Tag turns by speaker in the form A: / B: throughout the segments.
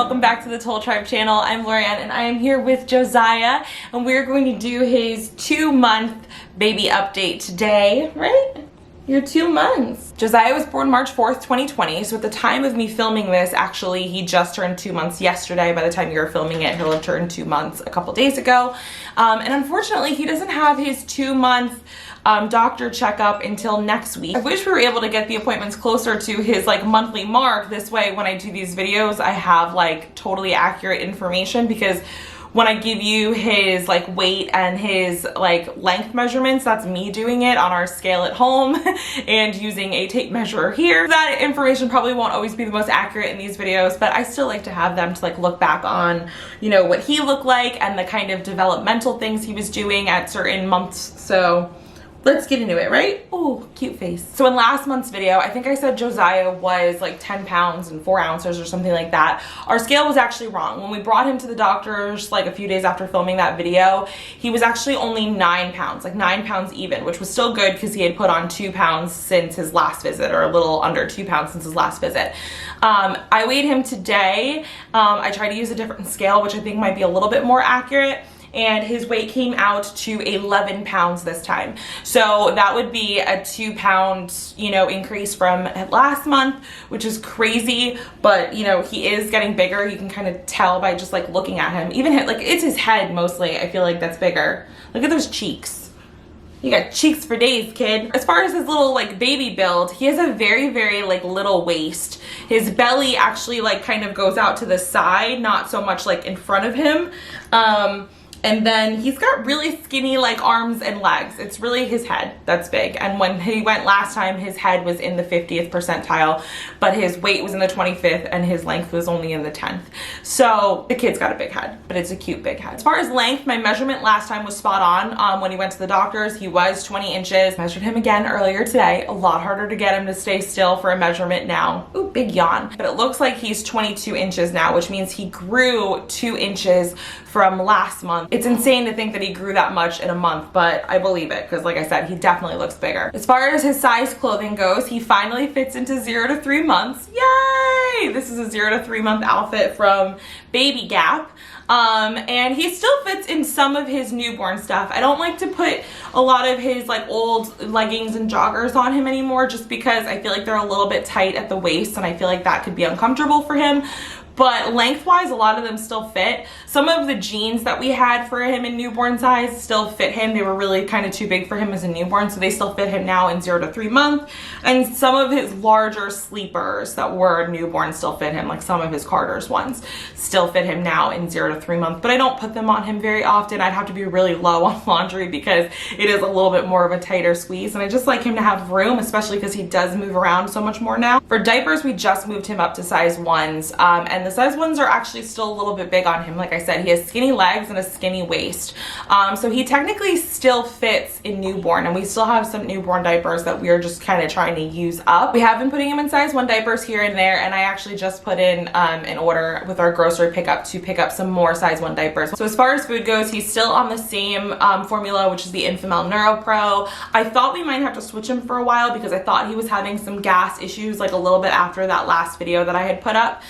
A: welcome back to the Toal Tribe channel. I'm Laurient and I am here with Josiah and we're going to do his 2-month baby update today, right? You're 2 months. Josiah was born March 4th, 2020. So at the time of me filming this, actually, he just turned 2 months yesterday. By the time you're filming it, he'll have turned 2 months a couple days ago. And unfortunately, he doesn't have his 2-month doctor checkup until next week. I wish we were able to get the appointments closer to his monthly mark. This way, when I do these videos, I have totally accurate information, because when I give you his weight and his length measurements, that's me doing it on our scale at home and using a tape measure here. That information probably won't always be the most accurate in these videos, but I still like to have them to look back on, what he looked like and the kind of developmental things he was doing at certain months. So let's get into it, right? Oh, cute face. So in last month's video, I think I said Josiah was 10 pounds and 4 ounces or something like that. Our scale was actually wrong. When we brought him to the doctors a few days after filming that video, he was actually only 9 pounds, 9 pounds even, which was still good because he had put on 2 pounds since his last visit, or a little under 2 pounds since his last visit. I weighed him today. I tried to use a different scale, which I think might be a little bit more accurate, and his weight came out to 11 pounds this time. So that would be a 2 pound, increase from last month, which is crazy, but he is getting bigger. You can kind of tell by just looking at him. Even it's his head mostly, I feel like that's bigger. Look at those cheeks. You got cheeks for days, kid. As far as his little baby build, he has a very, very little waist. His belly actually kind of goes out to the side, not so much in front of him. And then he's got really skinny arms and legs. It's really his head that's big. And when he went last time, his head was in the 50th percentile, but his weight was in the 25th and his length was only in the 10th. So the kid's got a big head, but it's a cute big head. As far as length, my measurement last time was spot on. When he went to the doctors, he was 20 inches. Measured him again earlier today. A lot harder to get him to stay still for a measurement now. Ooh, big yawn. But it looks like he's 22 inches now, which means he grew 2 inches from last month. It's insane to think that he grew that much in a month, but I believe it because, like I said, he definitely looks bigger. As far as his size clothing goes, he finally fits into 0 to 3 months. Yay! This is a 0 to 3 month outfit from Baby Gap. And he still fits in some of his newborn stuff. I don't like to put a lot of his old leggings and joggers on him anymore, just because I feel like they're a little bit tight at the waist and I feel like that could be uncomfortable for him. But lengthwise, a lot of them still fit. Some of the jeans that we had for him in newborn size still fit him. They were really kind of too big for him as a newborn, so they still fit him now in 0 to 3 month. And some of his larger sleepers that were newborn still fit him, some of his Carter's ones still fit him now in 0 to 3 month. But I don't put them on him very often. I'd have to be really low on laundry because it is a little bit more of a tighter squeeze. And I just like him to have room, especially because he does move around so much more now. For diapers, we just moved him up to size 1s. And the size 1s are actually still a little bit big on him. Like I said, he has skinny legs and a skinny waist. So he technically still fits in newborn, and we still have some newborn diapers that we are just kind of trying to use up. We have been putting him in size 1 diapers here and there, and I actually just put in an order with our grocery pickup to pick up some more size 1 diapers. So as far as food goes, he's still on the same formula, which is the Infamil NeuroPro. I thought we might have to switch him for a while because I thought he was having some gas issues a little bit after that last video that I had put up.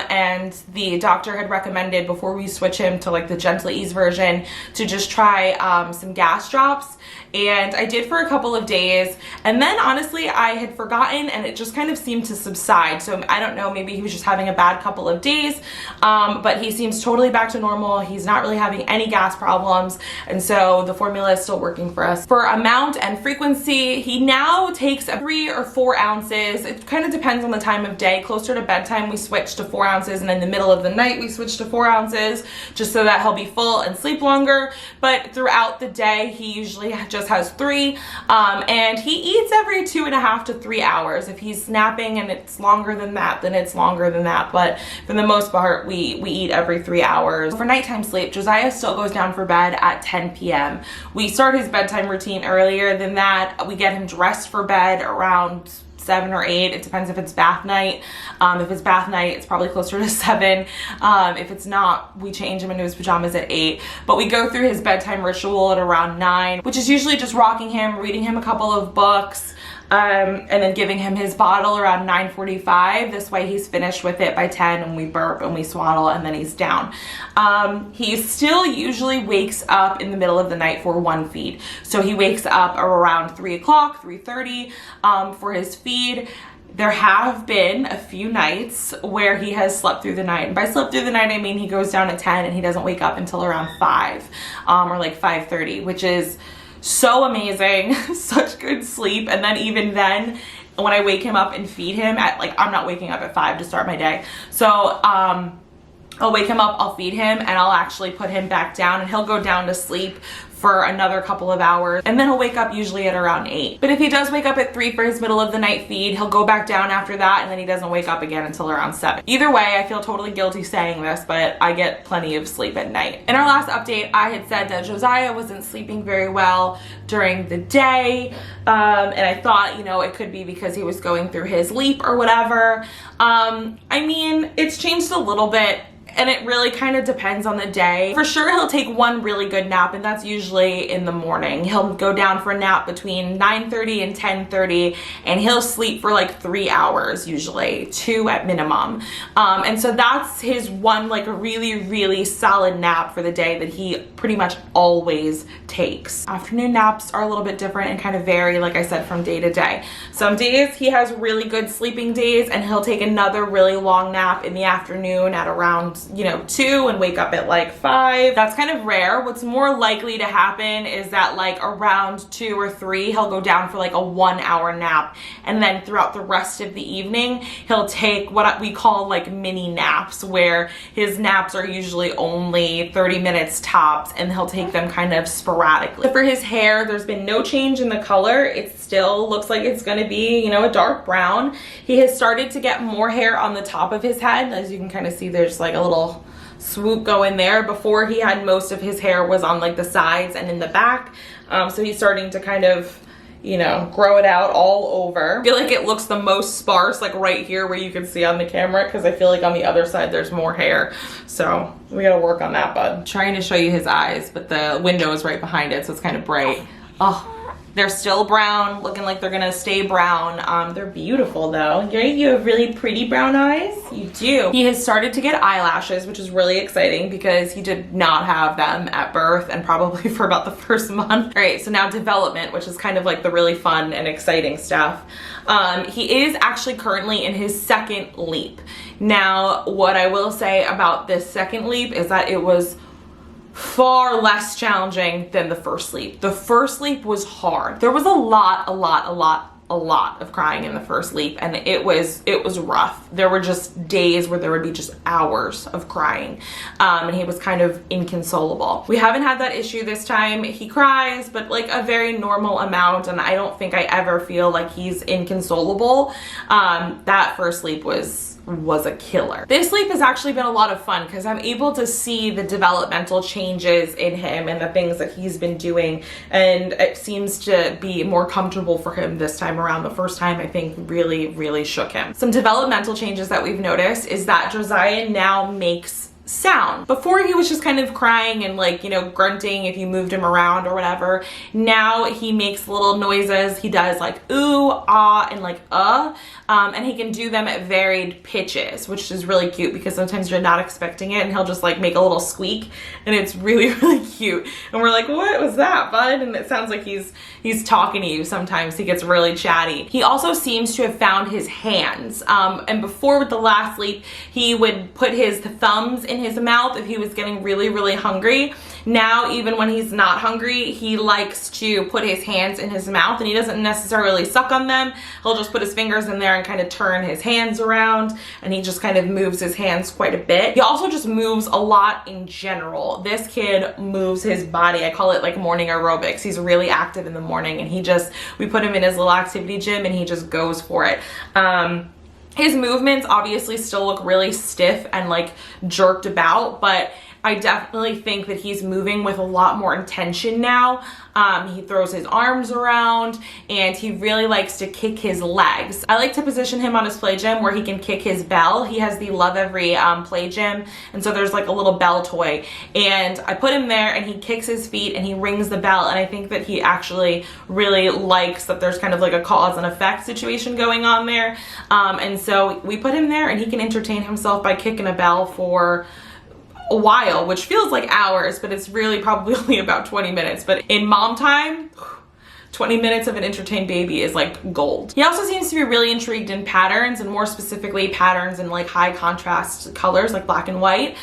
A: And the doctor had recommended before we switch him to the Gentle Ease version to just try some gas drops. And I did for a couple of days, and then honestly I had forgotten and it just kind of seemed to subside. So I don't know, maybe he was just having a bad couple of days, but he seems totally back to normal. He's not really having any gas problems, and so the formula is still working for us. For amount and frequency, he now takes 3 or 4 ounces. It kind of depends on the time of day. Closer to bedtime we switch to 4 ounces, and in the middle of the night we switch to 4 ounces, just so that he'll be full and sleep longer. But throughout the day he usually just has 3, and he eats every 2.5 to 3 hours. If he's napping and it's longer than that, then it's longer than that, but for the most part we eat every 3 hours. For nighttime sleep, Josiah still goes down for bed at 10 p.m. We start his bedtime routine earlier than that. We get him dressed for bed around 7 or 8. It depends if it's bath night. If it's bath night, it's probably closer to 7. If it's not, we change him into his pajamas at 8. But we go through his bedtime ritual at around 9, which is usually just rocking him, reading him a couple of books, and then giving him his bottle around 9:45. This way he's finished with it by 10 and we burp and we swaddle and then he's down. He still usually wakes up in the middle of the night for one feed. So he wakes up around 3 o'clock, 3:30 for his feed. There have been a few nights where he has slept through the night. And by slept through the night, I mean he goes down at 10 and he doesn't wake up until around 5 or like 5:30, which is so amazing. Such good sleep. And then even then, when I wake him up and feed him at like, I'm not waking up at 5 to start my day. So I'll wake him up, I'll feed him, and I'll actually put him back down and he'll go down to sleep for another couple of hours, and then he'll wake up usually at around 8. But if he does wake up at 3 for his middle of the night feed, he'll go back down after that, and then he doesn't wake up again until around 7. Either way, I feel totally guilty saying this, but I get plenty of sleep at night. In our last update, I had said that Josiah wasn't sleeping very well during the day, and I thought, you know, it could be because he was going through his leap or whatever. I mean, it's changed a little bit, and it really kind of depends on the day. For sure, he'll take one really good nap, and that's usually in the morning. He'll go down for a nap between 9:30 and 10:30, and he'll sleep for like 3 hours, usually 2 at minimum. And so that's his one like really, really solid nap for the day that he pretty much always takes. Afternoon naps are a little bit different and kind of vary, like I said, from day to day. Some days he has really good sleeping days, and he'll take another really long nap in the afternoon at around 2 and wake up at like 5. That's kind of rare. What's more likely to happen is that like around 2 or 3, he'll go down for like a 1-hour nap. And then throughout the rest of the evening, he'll take what we call like mini naps, where his naps are usually only 30 minutes tops, and he'll take them kind of sporadically. For his hair, there's been no change in the color. It still looks like it's gonna be, a dark brown. He has started to get more hair on the top of his head. As you can kind of see, there's like a little swoop going there. Before, he had most of his hair was on like the sides and in the back. So he's starting to kind of, grow it out all over. I feel like it looks the most sparse, like right here where you can see on the camera, because I feel like on the other side there's more hair. So we gotta work on that, bud. I'm trying to show you his eyes, but the window is right behind it, so it's kind of bright. Oh. They're still brown, looking like they're gonna stay brown. They're beautiful though. You have really pretty brown eyes. You do. He has started to get eyelashes, which is really exciting because he did not have them at birth and probably for about the first month. All right, so now development, which is kind of like the really fun and exciting stuff. He is actually currently in his second leap. Now, what I will say about this second leap is that it was far less challenging than the first leap. The first leap was hard. There was a lot of crying in the first leap, and it was rough. There were just days where there would be just hours of crying, and he was kind of inconsolable. We haven't had that issue this time. He cries, but like a very normal amount, and I don't think I ever feel like he's inconsolable. That first leap was a killer. This leap has actually been a lot of fun because I'm able to see the developmental changes in him and the things that he's been doing, and it seems to be more comfortable for him this time around. The first time, I think, really shook him. Some developmental changes that we've noticed is that Josiah now makes sound. Before, he was just kind of crying and like, grunting if you moved him around or whatever. Now he makes little noises. He does like ooh, ah, and like and he can do them at varied pitches, which is really cute because sometimes you're not expecting it and he'll just like make a little squeak, and it's really cute. And we're like, what was that, bud? And it sounds like he's talking to you. Sometimes he gets really chatty. He also seems to have found his hands. And before, with the last leap, he would put his thumbs in his mouth if he was getting really hungry. Now, even when he's not hungry, he likes to put his hands in his mouth, and he doesn't necessarily suck on them. He'll just put his fingers in there and kind of turn his hands around, and he just kind of moves his hands quite a bit. He also just moves a lot in general. This kid moves his body. I call it like morning aerobics. He's really active in the morning, and we put him in his little activity gym, and he just goes for it. His movements obviously still look really stiff and like jerked about, but I definitely think that he's moving with a lot more intention now. He throws his arms around and he really likes to kick his legs. I like to position him on his play gym where he can kick his bell. He has the Love Every play gym, and so there's like a little bell toy, and I put him there and he kicks his feet and he rings the bell, and I think that he actually really likes that there's kind of like a cause and effect situation going on there. And so we put him there and he can entertain himself by kicking a bell for a while, which feels like hours, but it's really probably only about 20 minutes. But in mom time, 20 minutes of an entertained baby is like gold. He also seems to be really intrigued in patterns, and more specifically patterns in like high contrast colors like black and white.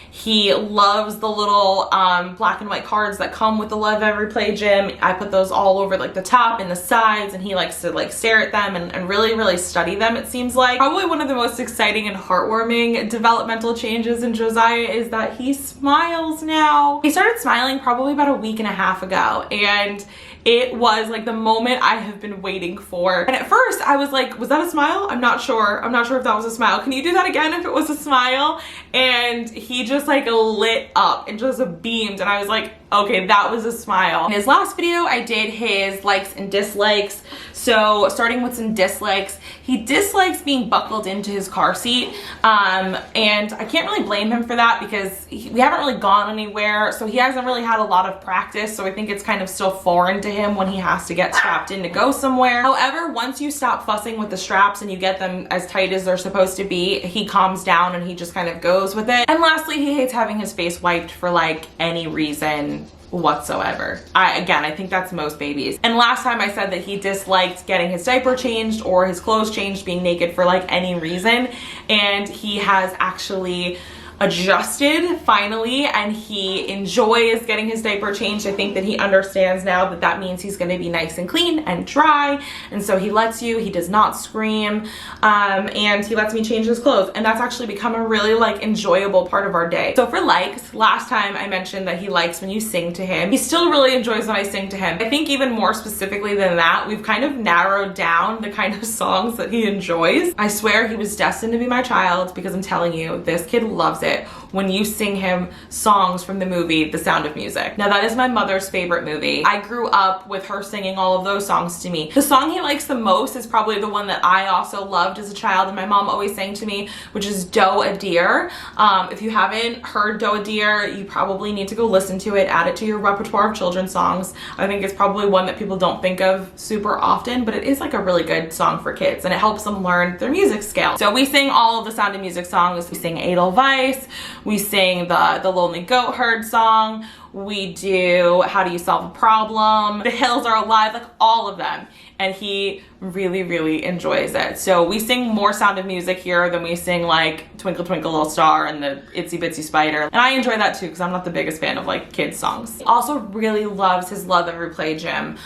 A: He loves the little black and white cards that come with the Love Every Play Gym. I put those all over like the top and the sides, and he likes to like stare at them and really study them, it seems like. Probably one of the most exciting and heartwarming developmental changes in Josiah is that he smiles now. He started smiling probably about a week and a half ago, and it was like the moment I have been waiting for. And at first I was like, was that a smile? I'm not sure. I'm not sure if that was a smile. Can you do that again if it was a smile? And he just like lit up and just beamed, and I was like, okay, that was a smile. In his last video, I did his likes and dislikes. So starting with some dislikes, he dislikes being buckled into his car seat. And I can't really blame him for that because we haven't really gone anywhere. So he hasn't really had a lot of practice. So I think it's kind of still foreign to him when he has to get strapped in to go somewhere. However, once you stop fussing with the straps and you get them as tight as they're supposed to be, he calms down and he just kind of goes with it. And lastly, he hates having his face wiped for like any reason whatsoever. I think that's most babies. And last time I said that he disliked getting his diaper changed or his clothes changed, being naked for like any reason, and he has actually adjusted finally, and he enjoys getting his diaper changed. I think that he understands now that that means he's going to be nice and clean and dry, and so he lets you. He does not scream, and he lets me change his clothes, and that's actually become a really like enjoyable part of our day. So for likes, last time I mentioned that he likes when you sing to him. He still really enjoys when I sing to him. I think even more specifically than that, we've kind of narrowed down the kind of songs that he enjoys. I swear he was destined to be my child, because I'm telling you, this kid loves it when you sing him songs from the movie The Sound of Music. Now that is my mother's favorite movie. I grew up with her singing all of those songs to me. The song he likes the most is probably the one that I also loved as a child and my mom always sang to me, which is Doe a Deer. If you haven't heard Doe a Deer, you probably need to go listen to it, add it to your repertoire of children's songs. I think it's probably one that people don't think of super often, but it is like a really good song for kids, and it helps them learn their music scale. So we sing all of the Sound of Music songs. We sing Edelweiss, we sing the Lonely Goat Herd song, we do How Do You Solve a Problem, The Hills Are Alive, like all of them. And he really enjoys it. So we sing more Sound of Music here than we sing like Twinkle Twinkle Little Star and the Itsy Bitsy Spider. And I enjoy that too, because I'm not the biggest fan of like kids songs. He also really loves his Love Every Play Gym.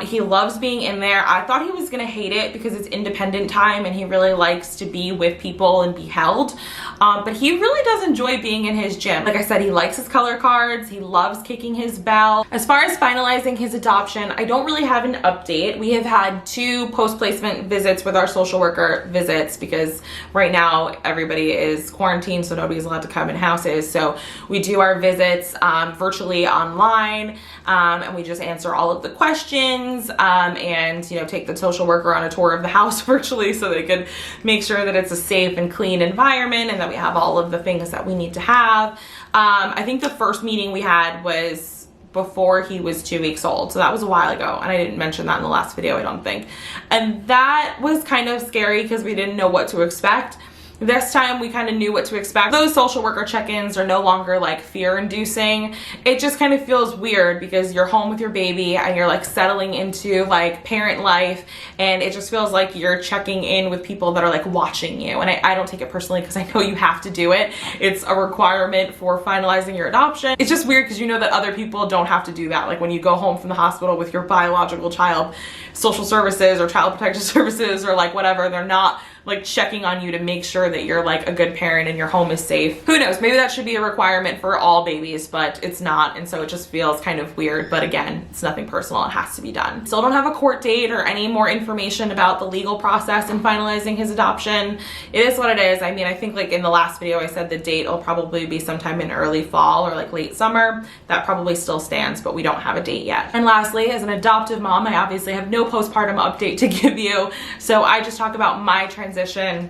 A: He loves being in there. I thought he was gonna hate it because it's independent time and he really likes to be with people and be held. But he really does enjoy being in his gym. Like I said, he likes his color cards. He loves kicking his bell. As far as finalizing his adoption, I don't really have an update. We have had 2 post-placement visits with our social worker visits, because right now everybody is quarantined, so nobody's allowed to come in houses. So we do our visits virtually online, and we just answer all of the questions, and you know, take the social worker on a tour of the house virtually so they could make sure that it's a safe and clean environment and that we have all of the things that we need to have. I think the first meeting we had was before he was 2 weeks old, so that was a while ago, and I didn't mention that in the last video, I don't think. And that was kind of scary because we didn't know what to expect. This time we kind of knew what to expect. Those social worker check-ins are no longer like fear-inducing. It just kind of feels weird because you're home with your baby and you're like settling into like parent life, and it just feels like you're checking in with people that are like watching you. And I don't take it personally because I know you have to do it. It's a requirement for finalizing your adoption. It's just weird because you know that other people don't have to do that. Like when you go home from the hospital with your biological child, social services or child protective services or like whatever, they're not like checking on you to make sure that you're like a good parent and your home is safe. Who knows, maybe that should be a requirement for all babies, but it's not, and so it just feels kind of weird. But again, it's nothing personal, it has to be done. Still don't have a court date or any more information about the legal process in finalizing his adoption. It is what it is. I mean, I think like in the last video I said the date will probably be sometime in early fall or like late summer. That probably still stands, but we don't have a date yet. And lastly, as an adoptive mom, I obviously have no postpartum update to give you, so I just talk about my transition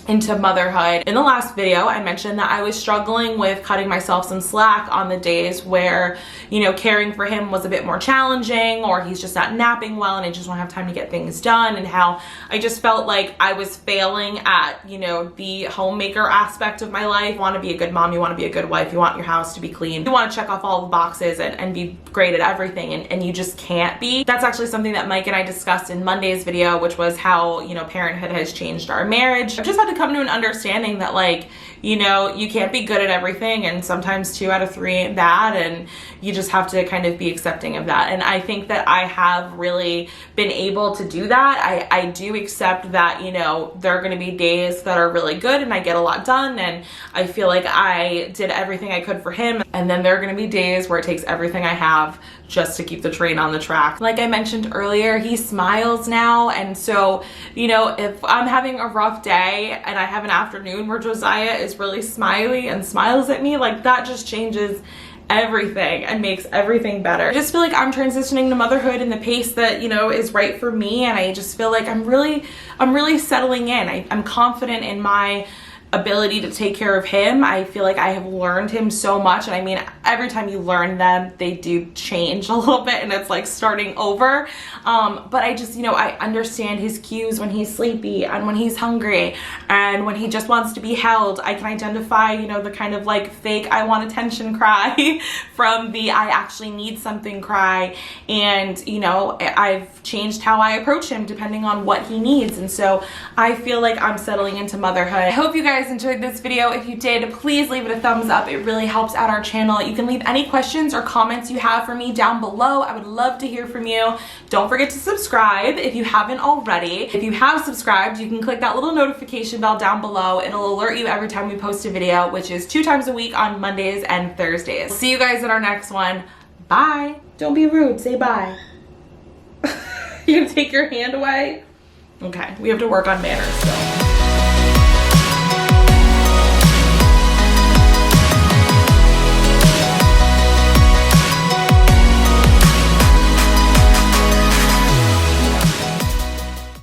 A: into motherhood. In the last video, I mentioned that I was struggling with cutting myself some slack on the days where, you know, caring for him was a bit more challenging, or he's just not napping well and I just don't have time to get things done, and how I just felt like I was failing at, you know, the homemaker aspect of my life. You want to be a good mom, you want to be a good wife, you want your house to be clean, you want to check off all the boxes and be great at everything, and you just can't be. That's actually something that Mike and I discussed in Monday's video, which was how, you know, parenthood has changed our marriage. I've just had to come to an understanding that, like, you know, you can't be good at everything, and sometimes 2 out of 3 ain't bad, and you just have to kind of be accepting of that. And I think that I have really been able to do that. I do accept that, you know, there are going to be days that are really good and I get a lot done and I feel like I did everything I could for him, and then there are going to be days where it takes everything I have just to keep the train on the track. Like I mentioned earlier, he smiles now, and so, you know, if I'm having a rough day and I have an afternoon where Josiah is really smiley and smiles at me, like that just changes everything and makes everything better. I just feel like I'm transitioning to motherhood in the pace that, you know, is right for me, and I just feel like I'm really settling in. I'm confident in my ability to take care of him. I feel like I have learned him so much, and I mean, every time you learn them, they do change a little bit and it's like starting over. But I just, you know, I understand his cues when he's sleepy and when he's hungry and when he just wants to be held. I can identify, you know, the kind of like fake I want attention cry from the I actually need something cry. And, you know, I've changed how I approach him depending on what he needs. And so I feel like I'm settling into motherhood. I hope you guys enjoyed this video. If you did, please leave it a thumbs up. It really helps out our channel. You can leave any questions or comments you have for me down below. I would love to hear from you. Don't forget to subscribe if you haven't already. If you have subscribed, you can click that little notification bell down below. It'll alert you every time we post a video, which is 2 times a week on Mondays and Thursdays. See you guys in our next one. Bye. Don't be rude. Say bye. You gonna take your hand away? Okay, we have to work on manners still.